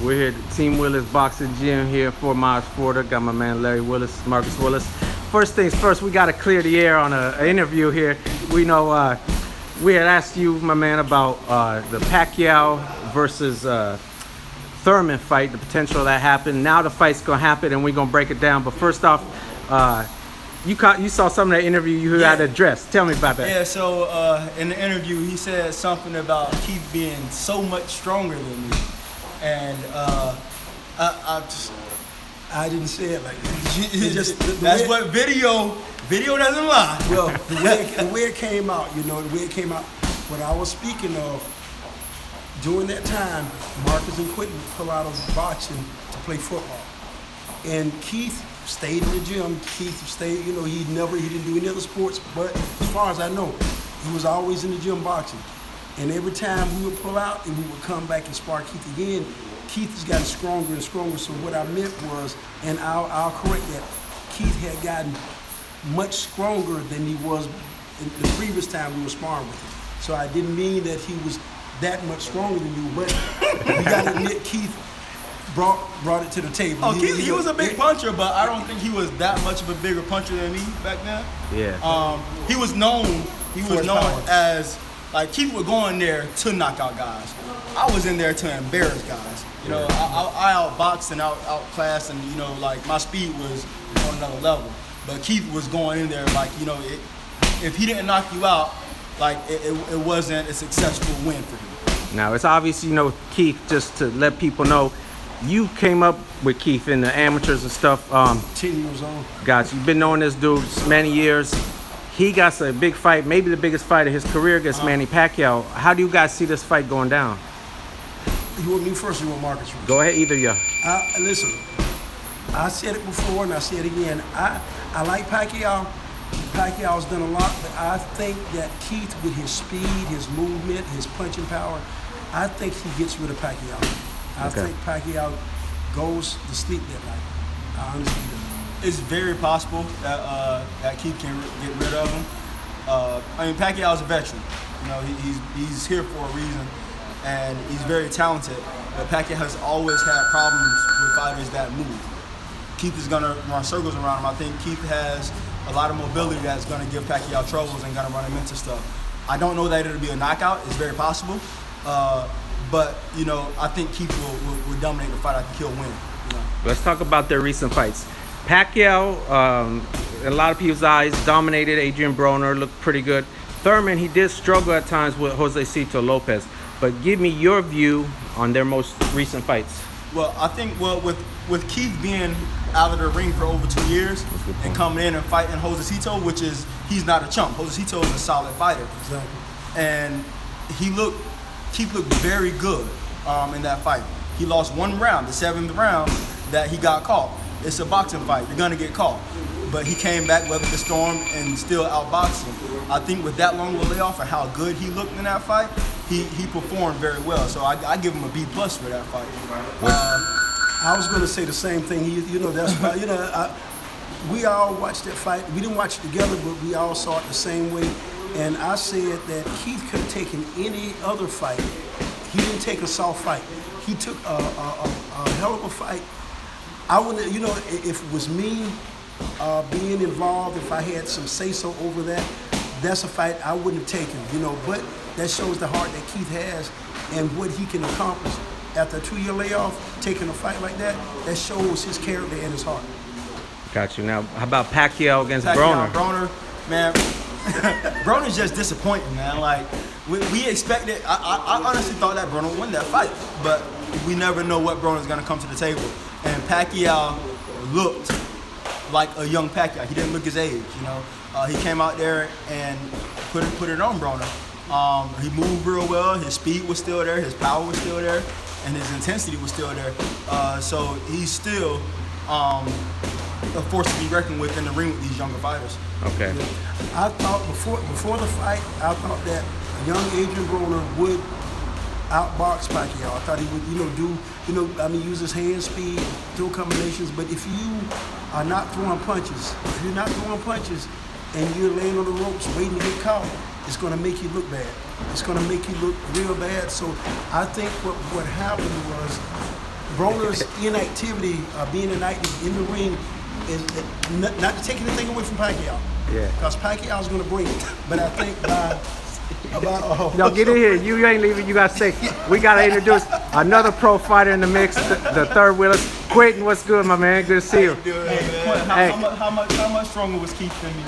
We're here at Team Willis Boxing Gym here, 4 Miles, Florida. Got my man Larry Willis, Marcus Willis. First things first, we got to clear the air on an interview here. We know we had asked you, my man, about the Pacquiao versus Thurman fight, the potential that happened. Now the fight's going to happen, and we're going to break it down. But first off, you saw some of that interview you had addressed. Tell me about that. Yeah, so in the interview, he said something about Keith being so much stronger than me. And I didn't say it like that. That's what video doesn't lie. Well, the way it came out, the way it came out, what I was speaking of, during that time, Marcus and Quinton pulled out of boxing to play football. And Keith stayed in the gym. Keith stayed, he didn't do any other sports, but as far as I know, he was always in the gym boxing. And every time we would pull out and we would come back and spar Keith again, Keith has gotten stronger and stronger. So what I meant was, and I'll correct that, Keith had gotten much stronger than he was in the previous time we were sparring with him. So I didn't mean that he was that much stronger than you, but we got to admit Keith brought it to the table. Oh, Keith, he was a big puncher, but I don't think he was that much of a bigger puncher than me back then. Yeah. He was known as, like, Keith would go in there to knock out guys. I was in there to embarrass guys. I outboxed and outclassed, and like my speed was on another level. But Keith was going in there like, if he didn't knock you out, like it wasn't a successful win for him. Now it's obvious, Keith, just to let people know, you came up with Keith in the amateurs and stuff. 10 years old. Gotcha. You've been knowing this dude many years. He got a big fight, maybe the biggest fight of his career against Manny Pacquiao. How do you guys see this fight going down? You want me first or you want Marcus first? Go ahead, either of you. Listen, I said it before and I say it again. I like Pacquiao. Pacquiao's done a lot, but I think that Keith, with his speed, his movement, his punching power, I think he gets rid of Pacquiao. I think Pacquiao goes to sleep that night. I honestly do. It's very possible that Keith can get rid of him. Pacquiao's a veteran. He's here for a reason, and he's very talented. But Pacquiao has always had problems with fighters that move. Keith is gonna run circles around him. I think Keith has a lot of mobility that's gonna give Pacquiao troubles and gonna run him into stuff. I don't know that it'll be a knockout. It's very possible. But I think Keith will dominate the fight. I can kill win. Let's talk about their recent fights. Pacquiao, in a lot of people's eyes, dominated Adrian Broner, looked pretty good. Thurman, he did struggle at times with Josecito Lopez. But give me your view on their most recent fights. Well, I think with Keith being out of the ring for over 2 years and coming in and fighting Josecito, which is, he's not a chump. Josecito is a solid fighter. Exactly. And Keith looked very good in that fight. He lost one round, the 7th round, that he got caught. It's a boxing fight. You're gonna get caught. But he came back, weathered the storm, and still outboxed him. I think with that long of a layoff and how good he looked in that fight, he performed very well. So I give him a B+ for that fight. I was gonna say the same thing. That's why we all watched that fight. We didn't watch it together, but we all saw it the same way. And I said that Keith could have taken any other fight. He didn't take a soft fight. He took a hell of a fight. I wouldn't, if it was me being involved, if I had some say-so over that, that's a fight I wouldn't have taken, But that shows the heart that Keith has and what he can accomplish. After a 2-year layoff, taking a fight like that shows his character and his heart. Got you. Now, how about Pacquiao against Broner? Broner, man, Broner's just disappointing, man. Like, we expected, I honestly thought that Broner would win that fight, but we never know what Broner's gonna come to the table. And Pacquiao looked like a young Pacquiao. He didn't look his age, He came out there and put it on Broner. He moved real well. His speed was still there. His power was still there. And his intensity was still there. So he's still a force to be reckoned with in the ring with these younger fighters. Okay. I thought before the fight, I thought that young Adrian Broner would outbox Pacquiao. I thought he would, use his hand speed, throw combinations. But if you are not throwing punches, and you're laying on the ropes waiting to get caught, it's going to make you look bad. It's going to make you look real bad. So I think what happened was Broner's inactivity, being inactive in the ring, is not to take anything away from Pacquiao. Yeah. Because Pacquiao's going to bring it. But I think No, get in here. You ain't leaving. You got to say, we got to introduce another pro fighter in the mix, the third Willis. Quinton, what's good, my man? Good to see you. Quinton, how much stronger was Keith than you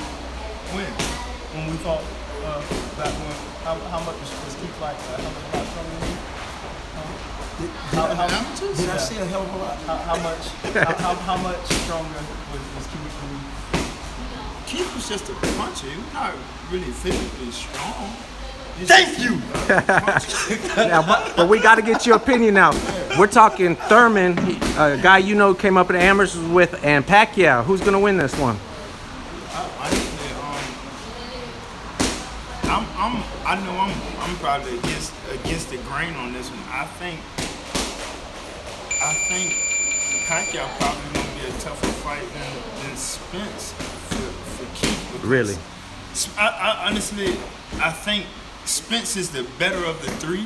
when we fought back when? How much was Keith like? How much stronger than you? Did I say a hell of a lot? How much stronger was Keith than you? Keith was just a puncher. He was not really physically strong. Thank you. Now, but we got to get your opinion now. We're talking Thurman, a guy you know came up in the amateurs with, and Pacquiao. Who's going to win this one? I know I'm probably against the grain on this one. I think Pacquiao probably gonna be a tougher fight than Spence for Keith. Really? I honestly think Spence is the better of the three,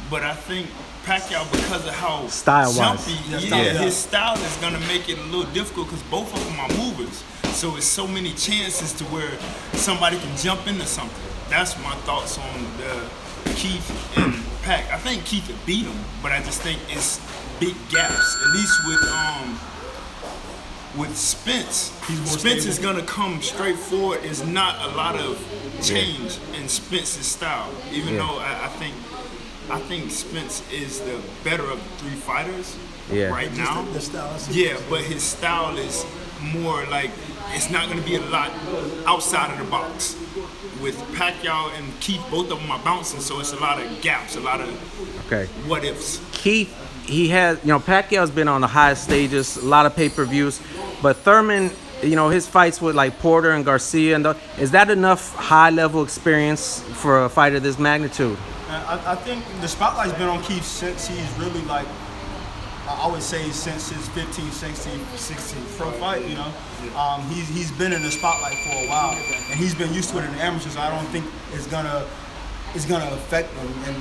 but I think Pacquiao, because of how Style-wise. jumpy, his style is gonna make it a little difficult because both of them are movers. So it's so many chances to where somebody can jump into something. That's my thoughts on the Keith and Pac. I think Keith would beat him, but I just think it's big gaps. At least with Spence, Spence is gonna come straight forward. There's not a lot of change in Spence's style, even though I think Spence is the better of the three fighters right now. The style But his style is more like it's not going to be a lot outside of the box. With Pacquiao and Keith, both of them are bouncing, so it's a lot of gaps, a lot of what ifs. Keith, he has, Pacquiao's been on the highest stages, a lot of pay-per-views, but Thurman, his fights with like Porter and Garcia, is that enough high-level experience for a fight of this magnitude? I think the spotlight's been on Keith since he's really like, I would say since his 15, 16 pro fight, he's been in the spotlight for a while, and he's been used to it in the amateurs. I don't think it's gonna affect him. And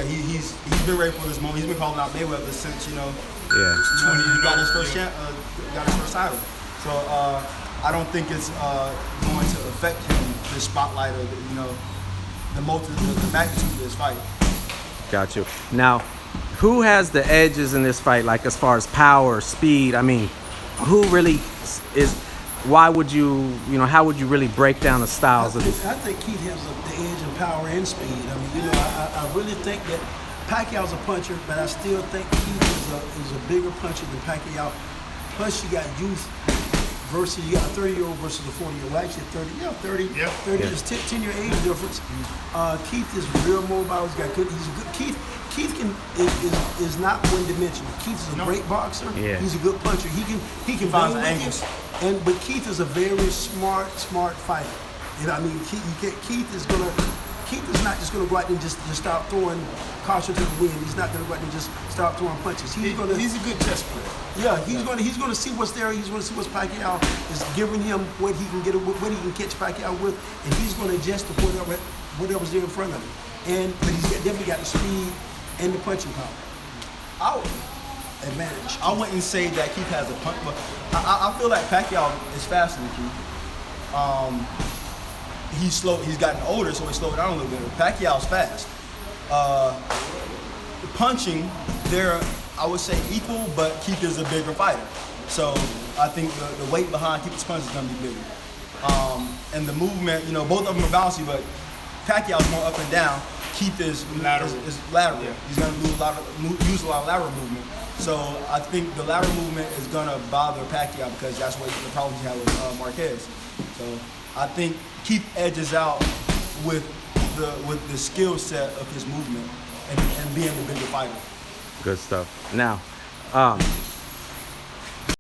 he's been ready for this moment. He's been calling out Mayweather since 20. He got his first title. So I don't think it's going to affect him, the spotlight or the magnitude of this fight. Got you. Now, who has the edges in this fight, like as far as power, speed? I mean, who really is? Why would you, how would you really break down the styles of this? I think Keith has the edge in power and speed. I mean, I really think that Pacquiao's a puncher, but I still think Keith is a bigger puncher than Pacquiao. Plus, you got youth versus, you got a 30-year-old versus a 40-year-old. Well, actually, 30 is 10-year age difference. Keith is real mobile. He's a good. Keith is not one-dimensional. Keith is a great boxer. Yeah. He's a good puncher. He can Finds bang the with angles. you. But Keith is a very smart fighter. I mean, Keith is not just going to go out there and just start throwing caution to the wind. He's not going to go out there and just start throwing punches. He's a good chess player. Yeah, he's going to see what's there. He's going to see what Pacquiao is giving him, what he can get, what he can catch Pacquiao with, and he's going to adjust to whatever's there in front of him. But he's definitely got the speed and the punching power. Advantage. I wouldn't say that Keith has a punch, but I feel like Pacquiao is faster than Keith. He's slow. He's gotten older, so he slowed down a little bit. Pacquiao's fast. Punching, they're, I would say, equal, but Keith is a bigger fighter. So I think the weight behind Keith's punch is going to be bigger. And the movement, both of them are bouncy, but Pacquiao's more up and down. Keith is lateral. Yeah. He's going to use a lot of lateral movement. So I think the lateral movement is going to bother Pacquiao because that's what the problem he had with Marquez. So I think Keith edges out with the skill set of his movement and being the bigger fighter. Good stuff. Now,